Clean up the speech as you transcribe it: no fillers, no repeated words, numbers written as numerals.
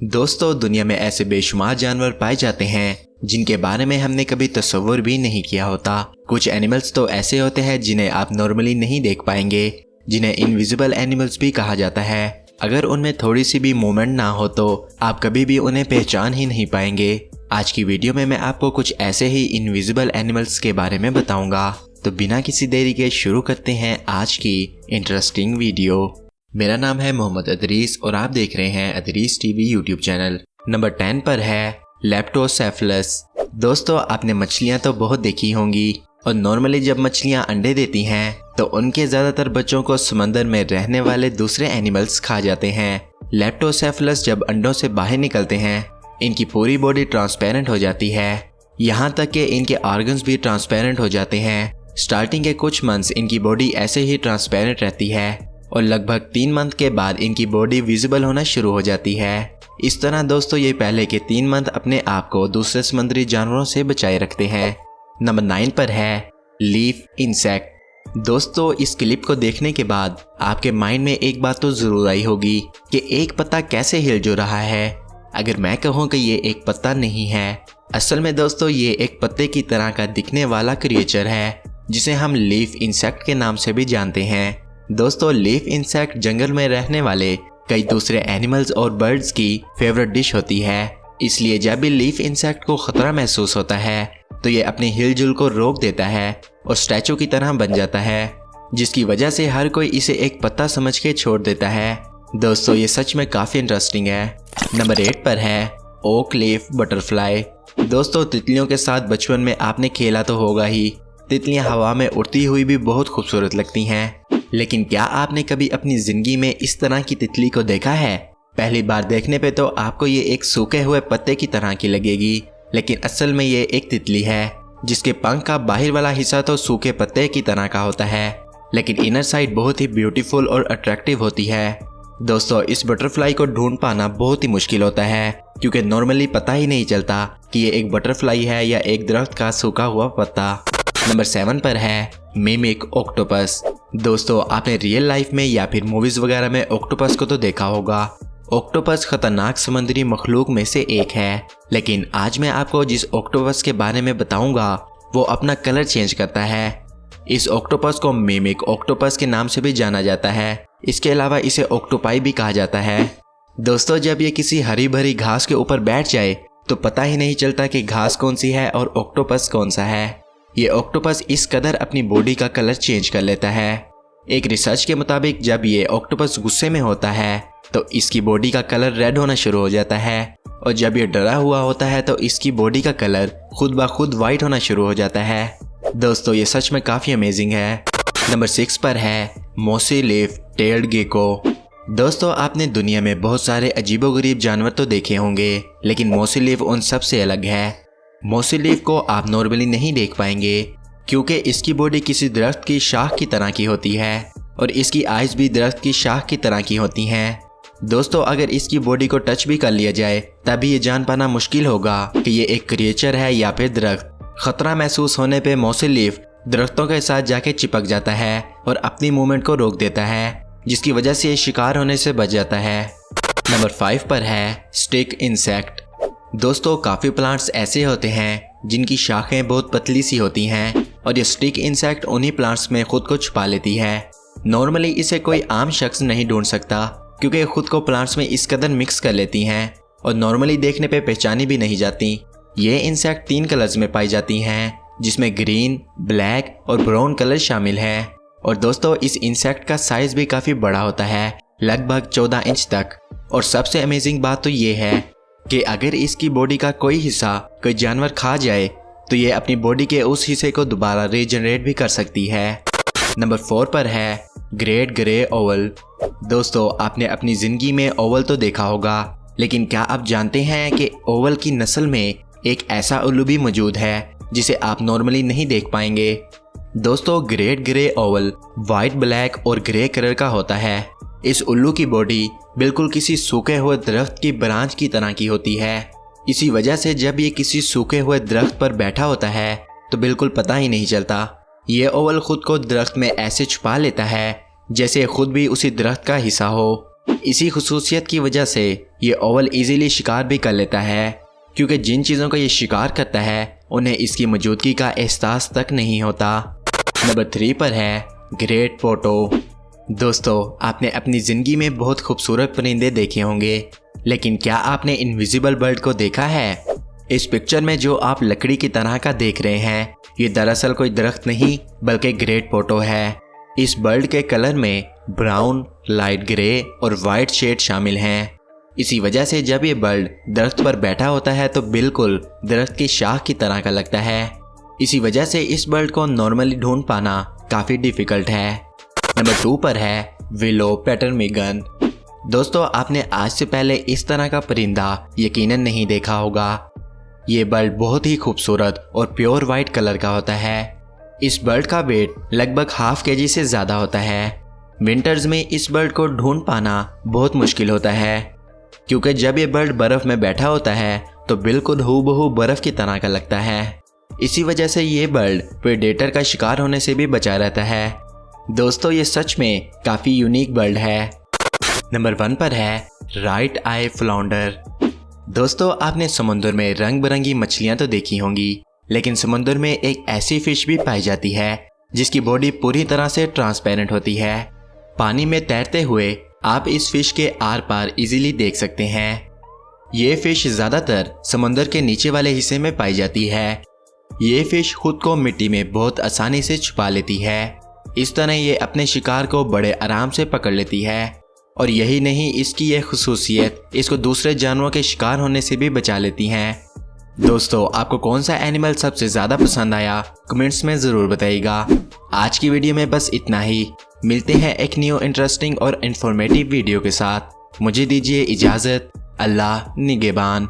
दोस्तों, दुनिया में ऐसे बेशुमार जानवर पाए जाते हैं जिनके बारे में हमने कभी तस्वुर भी नहीं किया होता। कुछ एनिमल्स तो ऐसे होते हैं जिन्हें आप नॉर्मली नहीं देख पाएंगे, जिन्हें इनविजिबल एनिमल्स भी कहा जाता है। अगर उनमें थोड़ी सी भी मूवमेंट ना हो तो आप कभी भी उन्हें पहचान ही नहीं पाएंगे। आज की वीडियो में मैं आपको कुछ ऐसे ही इनविजिबल एनिमल्स के बारे में बताऊंगा। तो बिना किसी देरी के शुरू करते हैं आज की इंटरेस्टिंग वीडियो। मेरा नाम है मोहम्मद अदरीस और आप देख रहे हैं Adris TV YouTube channel. Number 10 पर है लेप्टोसेफलस। दोस्तों, आपने मछलियां तो बहुत देखी होंगी और नॉर्मली जब मछलियां अंडे देती हैं तो उनके ज़्यादातर बच्चों को समंदर में रहने वाले दूसरे एनिमल्स खा जाते हैं। लेप्टोसेफलस जब अंडों से बाहर निकलते हैं इनकी पूरी बॉडी ट्रांसपेरेंट हो जाती है, यहाँ तक कि इनके ऑर्गन्स भी ट्रांसपेरेंट हो जाते हैं। स्टार्टिंग के कुछ मंथ्स इनकी बॉडी ऐसे ही ट्रांसपेरेंट रहती है और लगभग 3 मंथ के बाद इनकी बॉडी विजिबल होना शुरू हो जाती है। इस तरह दोस्तों ये पहले के 3 मंथ अपने आप को दूसरे समुद्री जानवरों से बचाए रखते हैं। नंबर 9 पर है लीफ इंसेक्ट। दोस्तों, इस क्लिप को देखने के बाद आपके माइंड में एक बात तो जरूर आई होगी कि एक पत्ता कैसे हिल जो रहा है। अगर मैं कहूँ कि ये एक पत्ता नहीं है, असल में दोस्तों ये एक पत्ते की तरह का दिखने वाला क्रिएचर है जिसे हम लीफ इंसेक्ट के नाम से भी जानते हैं। दोस्तों, लीफ इंसेक्ट जंगल में रहने वाले कई दूसरे एनिमल्स और बर्ड्स की फेवरेट डिश होती है। इसलिए जब भी लीफ इंसेक्ट को खतरा महसूस होता है तो ये अपनी हिलजुल को रोक देता है और स्टैचू की तरह बन जाता है, जिसकी वजह से हर कोई इसे एक पत्ता समझ के छोड़ देता है। दोस्तों, ये सच में काफ़ी इंटरेस्टिंग है। नंबर 8 पर है ओक लीफ बटरफ्लाई। दोस्तों, तितलियों के साथ बचपन में आपने खेला तो होगा ही। तितलियां हवा में उड़ती हुई भी बहुत खूबसूरत लगती हैं, लेकिन क्या आपने कभी अपनी ज़िंदगी में इस तरह की तितली को देखा है? पहली बार देखने पे तो आपको ये एक सूखे हुए पत्ते की तरह की लगेगी, लेकिन असल में ये एक तितली है जिसके पंख का बाहर वाला हिस्सा तो सूखे पत्ते की तरह का होता है, लेकिन इनर साइड बहुत ही ब्यूटीफुल और अट्रैक्टिव होती है। दोस्तों, इस बटरफ्लाई को ढूंढ पाना बहुत ही मुश्किल होता है क्योंकि नॉर्मली पता ही नहीं चलता कि ये एक बटरफ्लाई है या एक दरख्त का सूखा हुआ पत्ता। नंबर 7 पर है मिमिक ऑक्टोपस। दोस्तों, आपने रियल लाइफ में या फिर मूवीज वगैरह में ऑक्टोपस को तो देखा होगा। ऑक्टोपस खतरनाक समुद्री मखलूक में से एक है, लेकिन आज मैं आपको जिस ऑक्टोपस के बारे में बताऊंगा वो अपना कलर चेंज करता है। इस ऑक्टोपस को मिमिक ऑक्टोपस के नाम से भी जाना जाता है। इसके अलावा इसे ऑक्टोपाई भी कहा जाता है। दोस्तों, जब ये किसी हरी भरी घास के ऊपर बैठ जाए तो पता ही नहीं चलता कि घास कौन सी है और ऑक्टोपस कौन सा है। ये ऑक्टोपस इस कदर अपनी बॉडी का कलर चेंज कर लेता है। एक रिसर्च के मुताबिक जब ये ऑक्टोपस गुस्से में होता है तो इसकी बॉडी का कलर रेड होना शुरू हो जाता है, और जब ये डरा हुआ होता है तो इसकी बॉडी का कलर खुद ब खुद वाइट होना शुरू हो जाता है। दोस्तों, ये सच में काफ़ी अमेजिंग है। नंबर 6 पर है मोसी लीफ टेल्ड गेको। दोस्तों, आपने दुनिया में बहुत सारे अजीबोगरीब जानवर तो देखे होंगे, लेकिन मोसी लीफ उन सब से अलग है। मोसी लीफ को आप नॉर्मली नहीं देख पाएंगे क्योंकि इसकी बॉडी किसी दरख्त की शाख की तरह की होती है और इसकी आइज़ भी दरख्त की शाख की तरह की होती हैं। दोस्तों, अगर इसकी बॉडी को टच भी कर लिया जाए तभी ये जान पाना मुश्किल होगा कि ये एक क्रिएचर है या फिर दरख्त। खतरा महसूस होने पे मोसी लीफ दरख्तों के साथ जाके चिपक जाता है और अपनी मूवमेंट को रोक देता है, जिसकी वजह से ये शिकार होने से बच जाता है। नंबर 5 पर है स्टिक इंसेक्ट। दोस्तों, काफ़ी प्लांट्स ऐसे होते हैं जिनकी शाखें बहुत पतली सी होती हैं और ये स्टिक इंसेक्ट उन्हीं प्लांट्स में खुद को छुपा लेती है। नॉर्मली इसे कोई आम शख्स नहीं ढूंढ सकता क्योंकि खुद को प्लांट्स में इस कदर मिक्स कर लेती हैं और नॉर्मली देखने पे पहचानी भी नहीं जाती। ये इंसेक्ट 3 कलर्स में पाई जाती हैं, जिसमें ग्रीन, ब्लैक और ब्राउन कलर शामिल है। और दोस्तों, इस इंसेक्ट का साइज भी काफ़ी बड़ा होता है, लगभग 14 इंच तक। और सबसे अमेजिंग बात तो ये है कि अगर इसकी बॉडी का कोई हिस्सा कोई जानवर खा जाए तो ये अपनी बॉडी के उस हिस्से को दोबारा रीजनरेट भी कर सकती है। नंबर 4 पर है ग्रेट ग्रे ओवल। दोस्तों, आपने अपनी ज़िंदगी में ओवल तो देखा होगा, लेकिन क्या आप जानते हैं कि ओवल की नस्ल में एक ऐसा उल्लू भी मौजूद है जिसे आप नॉर्मली नहीं देख पाएंगे। दोस्तों, great grey Oval white, black और ग्रे कलर का होता है। इस उल्लू की बॉडी बिल्कुल किसी सूखे हुए दरख्त की ब्रांच की तरह की होती है। इसी वजह से जब ये किसी सूखे हुए दरख्त पर बैठा होता है तो बिल्कुल पता ही नहीं चलता। ये ओवल खुद को दरख्त में ऐसे छुपा लेता है जैसे खुद भी उसी दरख्त का हिस्सा हो। इसी खुसूसियत की वजह से ये ओवल इजीली शिकार भी कर लेता है, क्योंकि जिन चीज़ों का ये शिकार करता है उन्हें इसकी मौजूदगी का एहसास तक नहीं होता। नंबर 3 पर है ग्रेट पोटो। दोस्तों, आपने अपनी ज़िंदगी में बहुत खूबसूरत परिंदे देखे होंगे, लेकिन क्या आपने इनविजिबल बर्ड को देखा है? इस पिक्चर में जो आप लकड़ी की तरह का देख रहे हैं, ये दरअसल कोई दरख्त नहीं बल्कि ग्रेट पोटो है। इस बर्ड के कलर में ब्राउन, लाइट ग्रे और वाइट शेड शामिल हैं। इसी वजह से जब ये बर्ड दरख्त पर बैठा होता है तो बिल्कुल दरख्त की शाख की तरह का लगता है। इसी वजह से इस बर्ड को नॉर्मली ढूंढ पाना काफ़ी डिफ़िकल्ट है। नंबर 2 पर है विलो पेटरमिगन। दोस्तों, आपने आज से पहले इस तरह का परिंदा यकीनन नहीं देखा होगा। ये बर्ड बहुत ही खूबसूरत और प्योर वाइट कलर का होता है। इस बर्ड का वेट लगभग हाफ केजी से ज़्यादा होता है। विंटर्स में इस बर्ड को ढूंढ पाना बहुत मुश्किल होता है, क्योंकि जब ये बर्ड बर्फ़ में बैठा होता है तो बिल्कुल हूबहू बर्फ़ की तरह का लगता है। इसी वजह से ये बर्ड प्रेडेटर का शिकार होने से भी बचा रहता है। दोस्तों, ये सच में काफ़ी यूनिक बर्ड है। नंबर 1 पर है राइट आई फ्लाउंडर। दोस्तों, आपने समुद्र में रंग बिरंगी मछलियां तो देखी होंगी, लेकिन समुद्र में एक ऐसी फिश भी पाई जाती है जिसकी बॉडी पूरी तरह से ट्रांसपेरेंट होती है। पानी में तैरते हुए आप इस फिश के आर पार इजीली देख सकते हैं। ये फिश ज़्यादातर समुद्र के नीचे वाले हिस्से में पाई जाती है। ये फिश खुद को मिट्टी में बहुत आसानी से छुपा लेती है। इस तरह ये अपने शिकार को बड़े आराम से पकड़ लेती है, और यही नहीं, इसकी यह खुसूसियत इसको दूसरे जानवरों के शिकार होने से भी बचा लेती हैं। दोस्तों, आपको कौन सा एनिमल सबसे ज़्यादा पसंद आया कमेंट्स में ज़रूर बताइएगा। आज की वीडियो में बस इतना ही। मिलते हैं एक न्यू इंटरेस्टिंग और इन्फॉर्मेटिव वीडियो के साथ। मुझे दीजिए इजाज़त। अल्लाह निगहबान।